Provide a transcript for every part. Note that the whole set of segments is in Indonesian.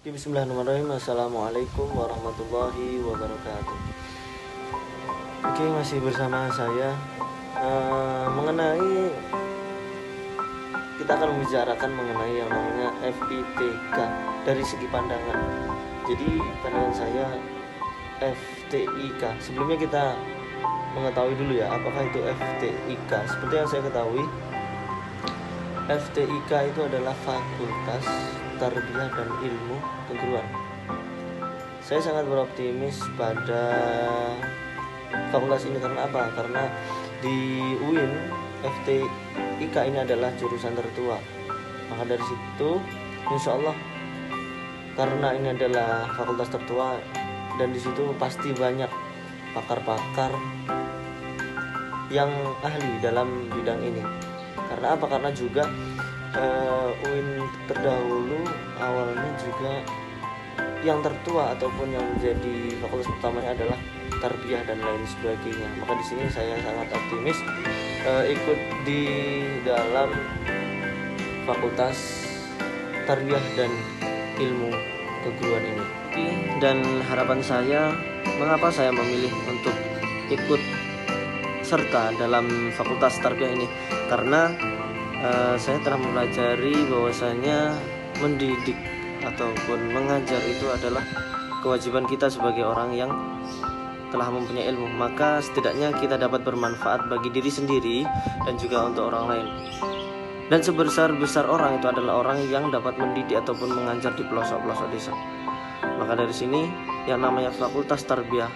Bismillahirrahmanirrahim. Assalamualaikum warahmatullahi wabarakatuh. Oke, masih bersama saya mengenai kita akan membicarakan mengenai yang namanya FITK dari segi pandangan. Jadi pandangan saya FTIK. Sebelumnya kita mengetahui dulu ya, apakah itu FTIK. Seperti yang saya ketahui, FTIK itu adalah Fakultas Tarbiyah dan Ilmu Keguruan. Saya sangat beroptimis pada fakultas ini karena apa? Karena di UIN FTIK ini adalah jurusan tertua. Maka dari situ insya Allah, karena ini adalah fakultas tertua dan di situ pasti banyak pakar-pakar yang ahli dalam bidang ini. Karena apa? Karena juga UIN terdahulu awalnya juga yang tertua ataupun yang menjadi fakultas utamanya adalah tarbiyah dan lain sebagainya. Maka di sini saya sangat optimis ikut di dalam fakultas tarbiyah dan ilmu keguruan ini. Dan harapan saya, mengapa saya memilih untuk ikut serta dalam fakultas tarbiyah ini, karena saya telah mempelajari bahwasanya mendidik ataupun mengajar itu adalah kewajiban kita sebagai orang yang telah mempunyai ilmu. Maka setidaknya kita dapat bermanfaat bagi diri sendiri dan juga untuk orang lain. Dan sebesar-besar orang itu adalah orang yang dapat mendidik ataupun mengajar di pelosok-pelosok desa. Maka dari sini yang namanya fakultas tarbiyah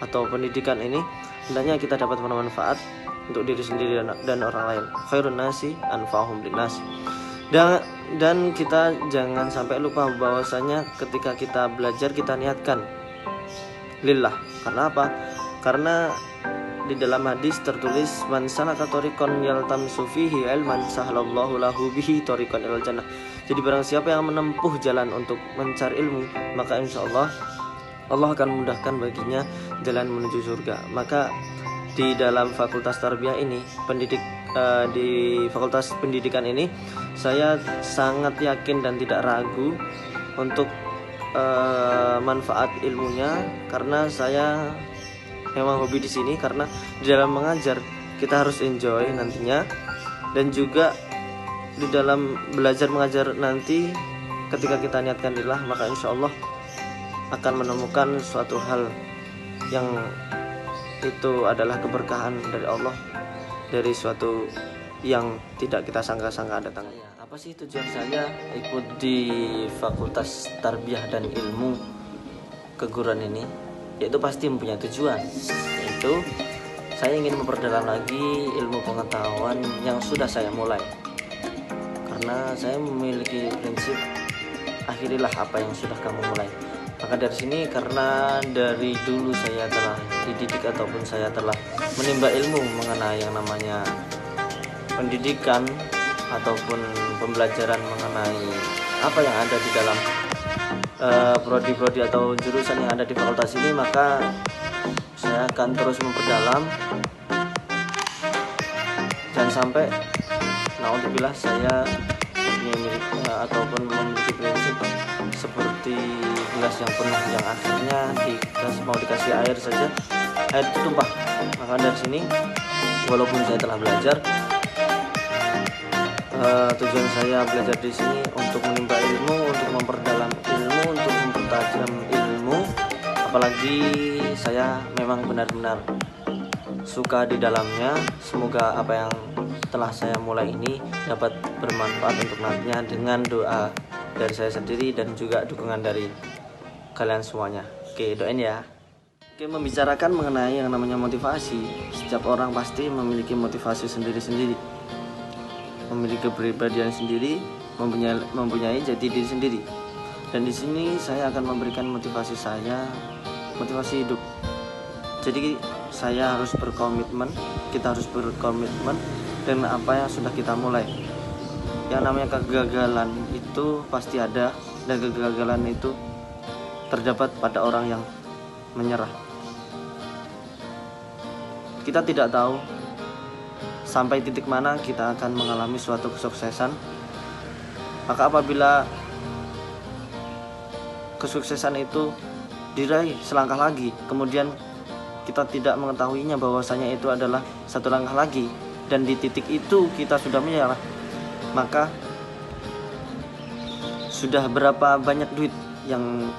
atau pendidikan ini hendaknya kita dapat bermanfaat untuk diri sendiri dan orang lain. Khairun nasi anfa'uhum linnas. Dan kita jangan sampai lupa bahwasanya ketika kita belajar kita niatkan lillah. Karena apa? Karena di dalam hadis tertulis man salaka thariqan yaltamisu fihi ilman sahalallahu lahu bihi thariqan ilal jannah. Jadi barang siapa yang menempuh jalan untuk mencari ilmu, maka insyaallah Allah akan memudahkan baginya jalan menuju surga. Maka di dalam fakultas tarbiyah ini, di fakultas pendidikan ini, saya sangat yakin dan tidak ragu untuk manfaat ilmunya, karena saya memang hobi di sini. Karena di dalam mengajar kita harus enjoy nantinya, dan juga di dalam belajar mengajar nanti ketika kita niatkan lillah, maka insya Allah akan menemukan suatu hal yang itu adalah keberkahan dari Allah, dari suatu yang tidak kita sangka-sangka datangnya. Apa sih tujuan saya ikut di fakultas tarbiyah dan ilmu keguruan ini? Yaitu pasti mempunyai tujuan, yaitu saya ingin memperdalam lagi ilmu pengetahuan yang sudah saya mulai. Karena saya memiliki prinsip akhirilah apa yang sudah kamu mulai. Maka dari sini, karena dari dulu saya telah dididik ataupun saya telah menimba ilmu mengenai yang namanya pendidikan ataupun pembelajaran mengenai apa yang ada di dalam prodi-prodi atau jurusan yang ada di fakultas ini, maka saya akan terus memperdalam. Jangan sampai naudzubillah saya memiliki prinsip seperti gelas yang penuh yang akhirnya mau dikasih air saja air itu tumpah. Maka dari sini, walaupun saya telah belajar, tujuan saya belajar di sini untuk menimba ilmu, untuk memperdalam ilmu, untuk mempertajam ilmu. Apalagi saya memang benar-benar suka di dalamnya. Semoga apa yang telah saya mulai ini dapat bermanfaat untuk nantinya, dengan doa dari saya sendiri dan juga dukungan dari kalian semuanya. Oke, doain ya. Oke, membicarakan mengenai yang namanya motivasi, setiap orang pasti memiliki motivasi sendiri-sendiri, memiliki kepribadian sendiri, mempunyai jati diri sendiri. Dan di sini saya akan memberikan motivasi saya, motivasi hidup. Jadi saya harus berkomitmen, kita harus berkomitmen dengan apa yang sudah kita mulai. Yang namanya kegagalan itu pasti ada, dan kegagalan itu terdapat pada orang yang menyerah. Kita tidak tahu sampai titik mana kita akan mengalami suatu kesuksesan. Maka apabila kesuksesan itu diraih selangkah lagi, kemudian kita tidak mengetahuinya bahwasanya itu adalah satu langkah lagi, dan di titik itu kita sudah menyerah, maka sudah berapa banyak duit yang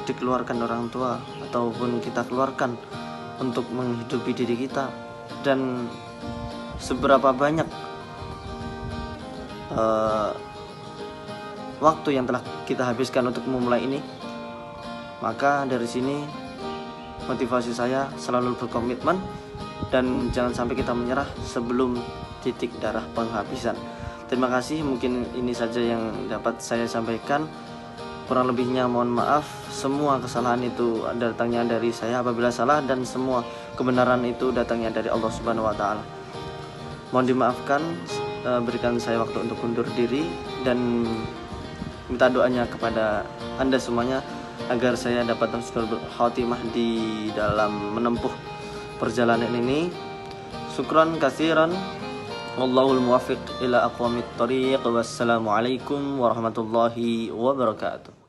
dikeluarkan orang tua ataupun kita keluarkan untuk menghidupi diri kita, dan seberapa banyak waktu yang telah kita habiskan untuk memulai ini. Maka dari sini motivasi saya selalu berkomitmen dan jangan sampai kita menyerah sebelum titik darah penghabisan. Terima kasih, mungkin ini saja yang dapat saya sampaikan. Kurang lebihnya mohon maaf. Semua kesalahan itu datangnya dari saya apabila salah, dan semua kebenaran itu datangnya dari Allah Subhanahu wa taala. Mohon dimaafkan, berikan saya waktu untuk undur diri dan minta doanya kepada Anda semuanya agar saya dapat husnul khotimah di dalam menempuh perjalanan ini. Syukran katsiran. Wallahul muwaffiq ila aqwamit thoriq. Wassalamualaikum warahmatullahi wabarakatuh.